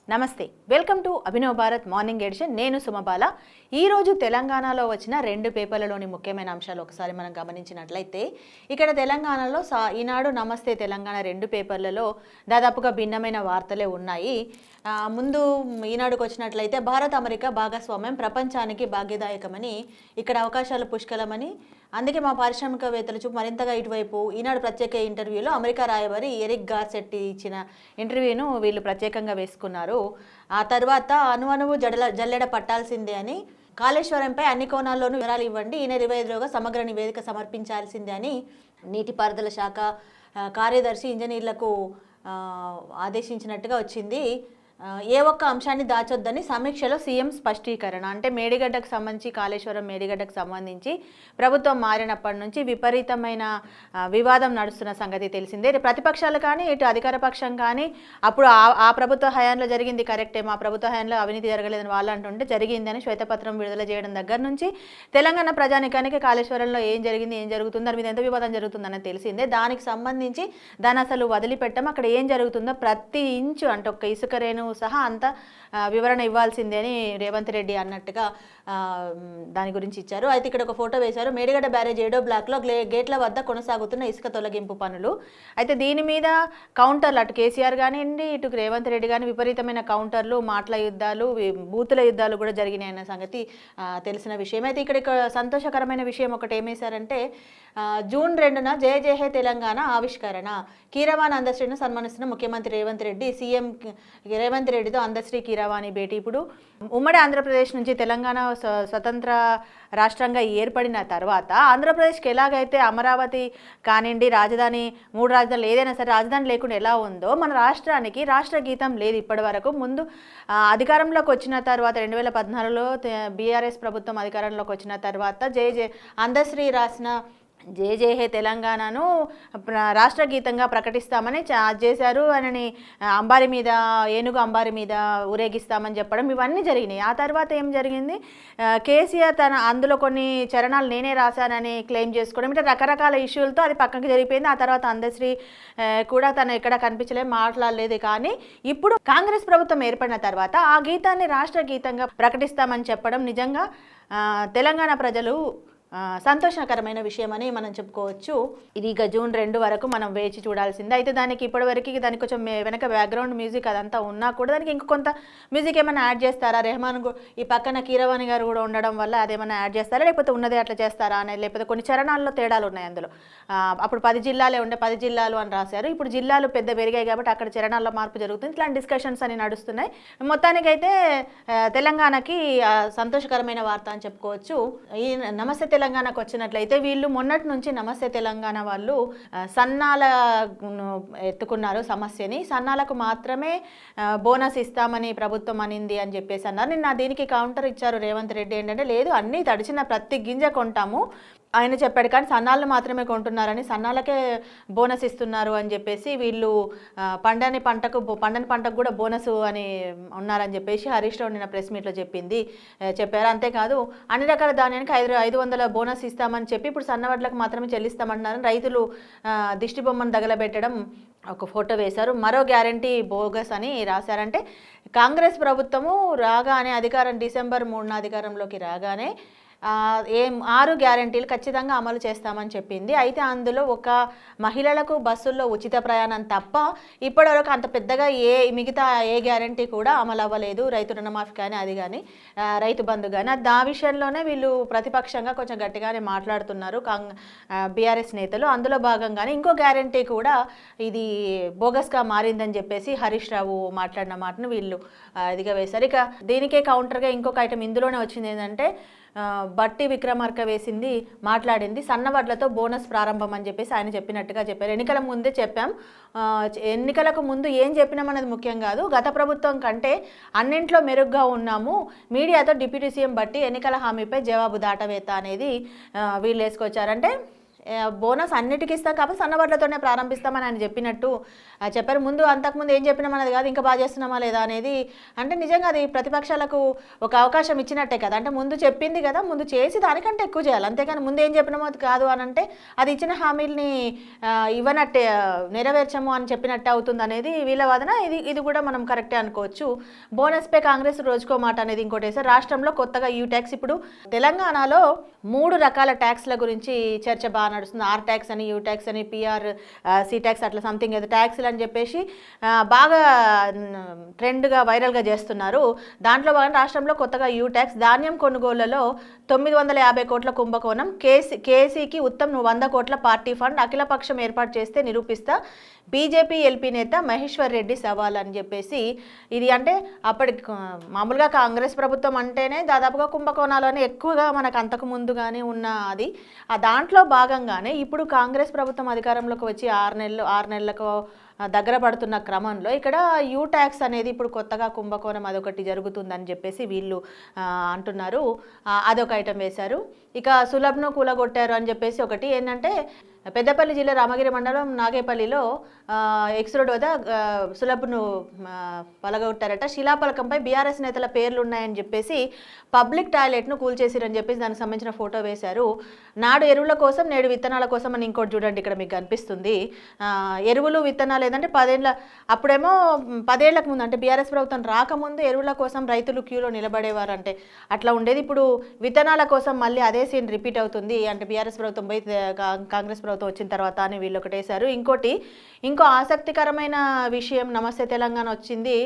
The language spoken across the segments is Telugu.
నమస్తే, welcome to Abhinav Bharat morning edition. నేను సుమబాల. ఈరోజు తెలంగాణలో వచ్చిన రెండు పేపర్లలోని ముఖ్యమైన అంశాలు ఒకసారి మనం గమనించినట్లయితే, ఇక్కడ తెలంగాణలో ఈనాడు, నమస్తే తెలంగాణ రెండు పేపర్లలో దాదాపుగా భిన్నమైన వార్తలే ఉన్నాయి. ముందు ఈనాడుకు వచ్చినట్లయితే, భారత్ అమెరికా భాగస్వామ్యం ప్రపంచానికి భాగ్యదాయకమని, ఇక్కడ అవకాశాలు పుష్కలమని, అందుకే మా పారిశ్రామికవేత్తలు చూపు మరింతగా ఇటువైపు. ఈనాడు ప్రత్యేక ఇంటర్వ్యూలో అమెరికా రాయబారి ఎరిక్ గార్సెట్టి ఇచ్చిన ఇంటర్వ్యూను వీళ్ళు ప్రత్యేకంగా వేసుకున్నారు. ఆ తర్వాత అణువణువు జల్లెడ పట్టాల్సిందే అని, కాళేశ్వరంపై అన్ని కోణాల్లోనూ వివరాలు ఇవ్వండి, ఈ నెల 25లోగా సమగ్ర నివేదిక సమర్పించాల్సిందే అని నీటిపారుదల శాఖ కార్యదర్శి ఇంజనీర్లకు ఆదేశించినట్టుగా వచ్చింది. ఏ ఒక్క అంశాన్ని దాచొద్దని సమీక్షలో సీఎం స్పష్టీకరణ. అంటే మేడిగడ్డకు సంబంధించి, కాళేశ్వరం మేడిగడ్డకు సంబంధించి ప్రభుత్వం మారినప్పటి నుంచి విపరీతమైన వివాదం నడుస్తున్న సంగతి తెలిసిందే. ప్రతిపక్షాలు కానీ ఇటు అధికార పక్షం కానీ అప్పుడు ఆ ప్రభుత్వ హయాంలో జరిగింది కరెక్టే, మా ప్రభుత్వ హయాంలో అవినీతి జరగలేదని వాళ్ళు అంటుంటే జరిగిందని శ్వేతపత్రం విడుదల చేయడం దగ్గర నుంచి తెలంగాణ ప్రజానికానికి కాళేశ్వరంలో ఏం జరిగింది, ఏం జరుగుతుందో, దాని మీద ఎంత వివాదం జరుగుతుందని తెలిసిందే. దానికి సంబంధించి దాన్ని అసలు వదిలిపెట్టం, అక్కడ ఏం జరుగుతుందో ప్రతి ఇంచు అంటే ఒక్క ఇసుక రేణు సహా అంత వివరణ ఇవ్వాల్సిందే అని రేవంత్ రెడ్డి అన్నట్టుగా దాని గురించి ఇచ్చారు. అయితే ఇక్కడ ఒక ఫోటో వేశారు. మేడిగడ్డ బ్యారేజ్ 7వ బ్లాక్లో గేట్ల వద్ద కొనసాగుతున్న ఇసుక తొలగింపు పనులు. అయితే దీని మీద కౌంటర్లు, అటు కేసీఆర్ కానివ్వండి, ఇటు రేవంత్ రెడ్డి కానీ విపరీతమైన కౌంటర్లు, మాటల యుద్ధాలు, బూతుల యుద్ధాలు కూడా జరిగినాయి అన్న సంగతి తెలిసిన విషయం. అయితే ఇక్కడ సంతోషకరమైన విషయం ఒకటి ఏమేశారంటే, జూన్ 2న జయ జయ హే తెలంగాణ ఆవిష్కరణ, కీరవాణి అందశ్రీని సన్మానిస్తున్న ముఖ్యమంత్రి రేవంత్ రెడ్డి. సీఎం రేవంత్ రెడ్డితో అందశ్రీ కీరవాణి భేటీ. ఇప్పుడు ఉమ్మడి ఆంధ్రప్రదేశ్ నుంచి తెలంగాణ స్వతంత్ర రాష్ట్రంగా ఏర్పడిన తర్వాత ఆంధ్రప్రదేశ్కి ఎలాగైతే అమరావతి కానివ్వండి, రాజధాని, 3 రాజధానులు ఏదైనా సరే రాజధాని లేకుండా ఎలా ఉందో, మన రాష్ట్రానికి రాష్ట్ర గీతం లేదు ఇప్పటి వరకు. ముందు అధికారంలోకి వచ్చిన తర్వాత 2014లో బీఆర్ఎస్ ప్రభుత్వం అధికారంలోకి వచ్చిన తర్వాత అందశ్రీ రాసిన జయ జయ హే తెలంగాణను రాష్ట్ర గీతంగా ప్రకటిస్తామని చేశారు. ఆయనని అంబారి మీద, ఏనుగు అంబారి మీద ఊరేగిస్తామని చెప్పడం, ఇవన్నీ జరిగినాయి. ఆ తర్వాత ఏం జరిగింది, కేసీఆర్ అందులో కొన్ని చరణాలు నేనే రాశానని క్లెయిమ్ చేసుకోవడం, అంటే రకరకాల ఇష్యూలతో అది పక్కకి జరిగిపోయింది. ఆ తర్వాత అందశ్రీ కూడా తను ఎక్కడ కనిపించలేదు, మాట్లాడలేదు. కానీ ఇప్పుడు కాంగ్రెస్ ప్రభుత్వం ఏర్పడిన తర్వాత ఆ గీతాన్ని రాష్ట్ర గీతంగా ప్రకటిస్తామని చెప్పడం నిజంగా తెలంగాణ ప్రజలు సంతోషకరమైన విషయమని మనం చెప్పుకోవచ్చు. ఇది ఇక జూన్ 2 వరకు మనం వేచి చూడాల్సిందే. అయితే దానికి ఇప్పటివరకు దానికి కొంచెం వెనక బ్యాక్గ్రౌండ్ మ్యూజిక్ అదంతా ఉన్నా కూడా దానికి ఇంక కొంత మ్యూజిక్ ఏమైనా యాడ్ చేస్తారా, రెహమాన్ ఈ పక్కన కీరవాణి గారు కూడా ఉండడం వల్ల అదేమైనా యాడ్ చేస్తారా, లేకపోతే ఉన్నదే అట్లా చేస్తారా అనేది, లేకపోతే కొన్ని చరణాల్లో తేడాలు ఉన్నాయి అందులో. అప్పుడు 10 జిల్లాలే ఉండే, 10 జిల్లాలు అని రాశారు. ఇప్పుడు జిల్లాలు పెద్ద పెరిగాయి కాబట్టి అక్కడ చరణాల్లో మార్పు జరుగుతుంది. ఇట్లాంటి డిస్కషన్స్ అని నడుస్తున్నాయి. మొత్తానికైతే తెలంగాణకి సంతోషకరమైన వార్త అని చెప్పుకోవచ్చు. ఈ నమస్తే తెలంగాణకు వచ్చినట్లయితే, వీళ్ళు మొన్నటి నుంచి నమస్తే తెలంగాణ వాళ్ళు సన్నాల ఎత్తుకున్నారు సమస్యని. సన్నాలకు మాత్రమే బోనస్ ఇస్తామని ప్రభుత్వం అనింది అని చెప్పేసి అన్నారు. నిన్న దీనికి కౌంటర్ ఇచ్చారు రేవంత్ రెడ్డి. ఏంటంటే, లేదు, అన్నీ తడిచిన ప్రతి గింజ కొంటాము ఆయన చెప్పాడు, కానీ సన్నాలను మాత్రమే కొంటున్నారని, సన్నాలకే బోనస్ ఇస్తున్నారు అని చెప్పేసి వీళ్ళు పండని పంటకు కూడా బోనస్ అని ఉన్నారని చెప్పేసి హరీష్ రావు నిన్న ప్రెస్ మీట్లో చెప్పారు. అంతేకాదు, అన్ని రకాల ధాన్యానికి 500 బోనస్ ఇస్తామని చెప్పి ఇప్పుడు సన్నవడ్లకు మాత్రమే చెల్లిస్తామంటున్నారని రైతులు దిష్టి బొమ్మను తగలబెట్టడం ఒక ఫోటో వేశారు. మరో గ్యారంటీ బోగస్ అని రాశారంటే, కాంగ్రెస్ ప్రభుత్వము రాగానే డిసెంబర్ 3న అధికారంలోకి రాగానే 6 గ్యారంటీలు ఖచ్చితంగా అమలు చేస్తామని చెప్పింది. అయితే అందులో ఒక మహిళలకు బస్సుల్లో ఉచిత ప్రయాణం తప్ప ఇప్పటివరకు అంత పెద్దగా మిగతా ఏ గ్యారంటీ కూడా అమలు అవ్వలేదు. రైతు రుణమాఫీ కానీ, అది కానీ, రైతు బంధు కానీ. ఆ విషయంలోనే వీళ్ళు ప్రతిపక్షంగా కొంచెం గట్టిగానే మాట్లాడుతున్నారు బీఆర్ఎస్ నేతలు. అందులో భాగంగానే ఇంకో గ్యారంటీ కూడా ఇది బోగస్గా మారిందని చెప్పేసి హరీష్ రావు మాట్లాడిన మాటను వీళ్ళు ఇదిగా వేశారు. ఇక దీనికే కౌంటర్గా ఇంకొక ఐటమ్ ఇందులోనే వచ్చింది. ఏంటంటే, బట్టి విక్రమార్క మాట్లాడింది సన్నవడ్లతో బోనస్ ప్రారంభం అని చెప్పేసి ఆయన చెప్పినట్టుగా చెప్పారు. ఎన్నికల ముందే చెప్పాం, ఎన్నికలకు ముందు ఏం చెప్పినామన్నది ముఖ్యం కాదు, గత ప్రభుత్వం కంటే అన్నింట్లో మెరుగ్గా ఉన్నాము, మీడియాతో డిప్యూటీ సీఎం బట్టి ఎన్నికల హామీపై జవాబు దాటవేత అనేది వీళ్ళు వేసుకొచ్చారంటే, బోనస్ అన్నిటికీ ఇస్తాం కాబట్టి సన్నబడ్లతోనే ప్రారంభిస్తామని ఆయన చెప్పినట్టు చెప్పారు. ముందు అంతకుముందు ఏం చెప్పినాం అనేది కాదు, ఇంకా బాగా చేస్తున్నామా లేదా అనేది. అంటే నిజంగా అది ప్రతిపక్షాలకు ఒక అవకాశం ఇచ్చినట్టే కదా. అంటే ముందు చెప్పింది కదా, ముందు చేసి దానికంటే ఎక్కువ చేయాలి. అంతేకాని ముందు ఏం చెప్పినామో అది కాదు అని అంటే అది ఇచ్చిన హామీల్ని ఇవ్వనట్టే, నెరవేర్చము అని చెప్పినట్టే అవుతుంది అనేది వీళ్ళ వాదన. ఇది కూడా మనం కరెక్టే అనుకోవచ్చు. బోనస్పై కాంగ్రెస్ రోజుకో మాట అనేది ఇంకోటి వేసారు. రాష్ట్రంలో కొత్తగా యూ ట్యాక్స్. ఇప్పుడు తెలంగాణలో 3 రకాల ట్యాక్స్ల గురించి చర్చ బాగా నడుస్తుంది. ఆర్ ట్యాక్స్ అని, యూ ట్యాక్స్ అని, పిఆర్ సి ట్యాక్స్, అట్లా సంథింగ్ ఏదో ట్యాక్స్లు అని చెప్పేసి బాగా ట్రెండ్గా వైరల్గా చేస్తున్నారు. దాంట్లో భాగంగా రాష్ట్రంలో కొత్తగా యూ ట్యాక్స్. ధాన్యం కొనుగోళ్లలో 950 కోట్ల కుంభకోణం. కేసీకి ఉత్తమ్ 100 కోట్ల పార్టీ ఫండ్. అఖిలపక్షం ఏర్పాటు చేస్తే నిరూపిస్తా. బీజేపీ ఎల్పీ నేత మహేశ్వర్ రెడ్డి సవాల్ అని చెప్పేసి ఇది. అంటే అప్పటి మామూలుగా కాంగ్రెస్ ప్రభుత్వం అంటేనే దాదాపుగా కుంభకోణాలని ఎక్కువగా మనకు అంతకు ముందుగానే ఉన్న అది. దాంట్లో భాగంగానే ఇప్పుడు కాంగ్రెస్ ప్రభుత్వం అధికారంలోకి వచ్చి 6 నెలలకు దగ్గర పడుతున్న క్రమంలో ఇక్కడ యూ ట్యాక్స్ అనేది ఇప్పుడు కొత్తగా కుంభకోణం అదొకటి జరుగుతుందని చెప్పేసి వీళ్ళు అంటున్నారు. అదొక ఐటెం వేశారు. ఇక సులభ్ను కూలగొట్టారు అని చెప్పేసి ఒకటి ఏంటంటే, పెద్దపల్లి జిల్లా రామగిరి మండలం నాగేపల్లిలో ఎక్స్ రోడ్ వద్ద సులభ్ను పలగొట్టారట. శిలాపలకంపై బీఆర్ఎస్ నేతల పేర్లు ఉన్నాయని చెప్పేసి పబ్లిక్ టాయిలెట్ను కూల్చేసిరని చెప్పేసి దానికి సంబంధించిన ఫోటో వేశారు. నాడు ఎరువుల కోసం నేడు విత్తనాల కోసం అని ఇంకోటి చూడండి ఇక్కడ మీకు కనిపిస్తుంది. ఎరువులు విత్తనాలు ఏదంటే 10 ఏళ్ళ అప్పుడేమో 10 ఏళ్లకు ముందు అంటే బీఆర్ఎస్ ప్రభుత్వం రాకముందు ఎరువుల కోసం రైతులు క్యూలో నిలబడేవారు, అంటే అట్లా ఉండేది. ఇప్పుడు విత్తనాల కోసం మళ్ళీ అదే సీన్ రిపీట్ అవుతుంది. అంటే బీఆర్ఎస్ ప్రభుత్వం పోయి కాంగ్రెస్ ప్రభుత్వం వచ్చిన తర్వాత అని వీళ్ళు ఒకటి వేశారు. ఇంకో ఆసక్తికరమైన విషయం, నమస్తే తెలంగాణ వచ్చింది.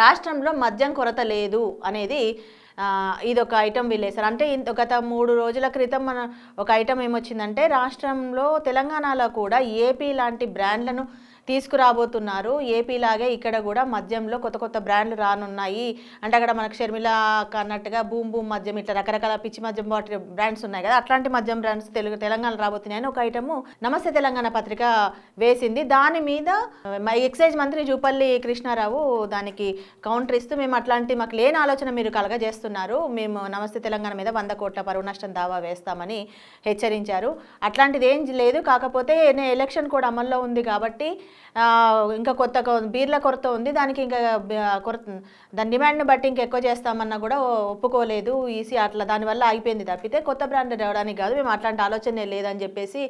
రాష్ట్రంలో మద్యం కొరత లేదు అనేది ఇదొక ఐటెం వీళ్ళేశారు. అంటే గత 3 రోజుల క్రితం మన ఒక ఐటెం ఏమొచ్చిందంటే, రాష్ట్రంలో తెలంగాణలో కూడా ఏపీ లాంటి బ్రాండ్లను తీసుకురాబోతున్నారు. ఏపీలాగే ఇక్కడ కూడా మద్యంలో కొత్త బ్రాండ్లు రానున్నాయి. అంటే అక్కడ మనకు షర్మిల అన్నట్టుగా బూమ్ మద్యం, ఇట్లా రకరకాల పిచ్చి మద్యం బాటిల్ బ్రాండ్స్ ఉన్నాయి కదా, అట్లాంటి మద్యం బ్రాండ్స్ తెలంగాణ రాబోతున్నాయని ఒక ఐటము నమస్తే తెలంగాణ పత్రిక వేసింది. దాని మీద ఎక్సైజ్ మంత్రి జూపల్లి కృష్ణారావు దానికి కౌంటర్ ఇస్తూ, మేము మాకు లేని ఆలోచన మీరు కలగజేస్తున్నారు, మేము నమస్తే తెలంగాణ మీద 100 కోట్ల పరువు నష్టం దావా వేస్తామని హెచ్చరించారు. అట్లాంటిది ఏం లేదు, కాకపోతే ఎలక్షన్ కూడా అమల్లో ఉంది కాబట్టి ఇంకా బీర్ల కొరత ఉంది, దానికి ఇంకా దాని డిమాండ్ని బట్టి ఇంకెక్కువ చేస్తామన్నా కూడా ఒప్పుకోలేదు ఈసీ. అట్లా దానివల్ల ఆగిపోయింది తప్పితే కొత్త బ్రాండ్ రావడానికి కాదు, మేము అట్లాంటి ఆలోచనే లేదని చెప్పేసి,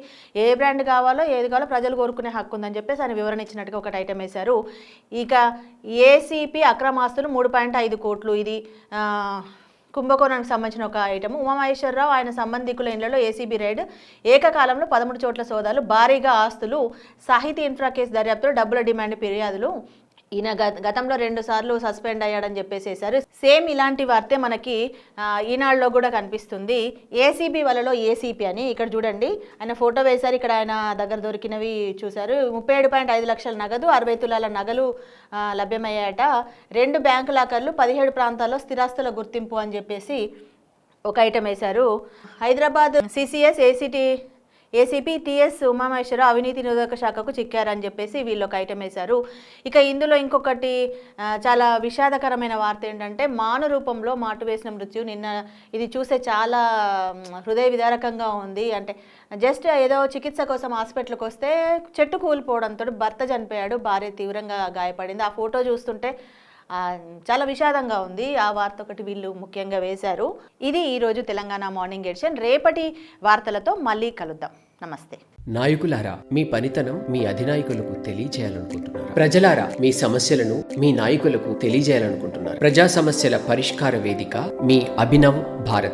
ఏ బ్రాండ్ కావాలో ఏది కావాలో ప్రజలు కోరుకునే హక్కు ఉందని చెప్పేసి ఆయన వివరణ ఇచ్చినట్టుగా ఒకటి ఐటెం వేశారు. ఇక ఏసీపీ అక్రమాస్తులు 3.5 కోట్లు. ఇది కుంభకోణానికి సంబంధించిన ఒక ఐటమ్. ఉమామహేశ్వరరావు ఆయన సంబంధికుల ఇళ్లలో ఏసీబీ రైడ్. ఏకకాలంలో 13 చోట్ల సోదాలు. భారీగా ఆస్తులు. సాహితీ ఇన్ఫ్రా కేసు దర్యాప్తులో డబ్బుల డిమాండ్ ఫిర్యాదులు. ఈయన గతంలో 2 సార్లు సస్పెండ్ అయ్యాడని చెప్పేసేసారు. సేమ్ ఇలాంటి వార్తే మనకి ఈనాడులో కూడా కనిపిస్తుంది. ఏసీబీ వలలో ఏసీపీ అని ఇక్కడ చూడండి, ఆయన ఫోటో వేశారు. ఇక్కడ ఆయన దగ్గర దొరికినవి చూశారు. 37.5 లక్షల నగదు, 60 తులాల నగలు లభ్యమయ్యాయట. 2 బ్యాంకు లాకర్లు, 17 ప్రాంతాల్లో స్థిరాస్తుల గుర్తింపు అని చెప్పేసి ఒక ఐటెం వేశారు. Hyderabad CCS ACP TS Umamaheswararao అవినీతి నిరోధక శాఖకు చిక్కారని చెప్పేసి వీళ్ళు ఒక ఐటెం వేశారు. ఇక ఇందులో ఇంకొకటి చాలా విషాదకరమైన వార్త ఏంటంటే, మాను రూపంలో మాటు వేసిన మృత్యు. నిన్న ఇది చూసే చాలా హృదయ విదారకంగా ఉంది. అంటే జస్ట్ ఏదో చికిత్స కోసం హాస్పిటల్కి వస్తే చెట్టు కూలిపోవడంతో భర్త చనిపోయాడు, భార్య తీవ్రంగా గాయపడింది. ఆ ఫోటో చూస్తుంటే చాలా విషాదంగా ఉంది. ఆ వార్త ఒకటి వీళ్ళు ముఖ్యంగా వేశారు. ఇది ఈరోజు తెలంగాణ మార్నింగ్ ఎడిషన్. రేపటి వార్తలతో మళ్ళీ కలుద్దాం. నమస్తే. నాయకులారా, మీ పనితనం మీ అధినాయకులకు తెలియజేయాలనుకుంటున్నారు. ప్రజలారా, మీ సమస్యలను మీ నాయకులకు తెలియజేయాలనుకుంటున్నారు. ప్రజా సమస్యల పరిష్కార వేదిక మీ అభినవ్ భారత్.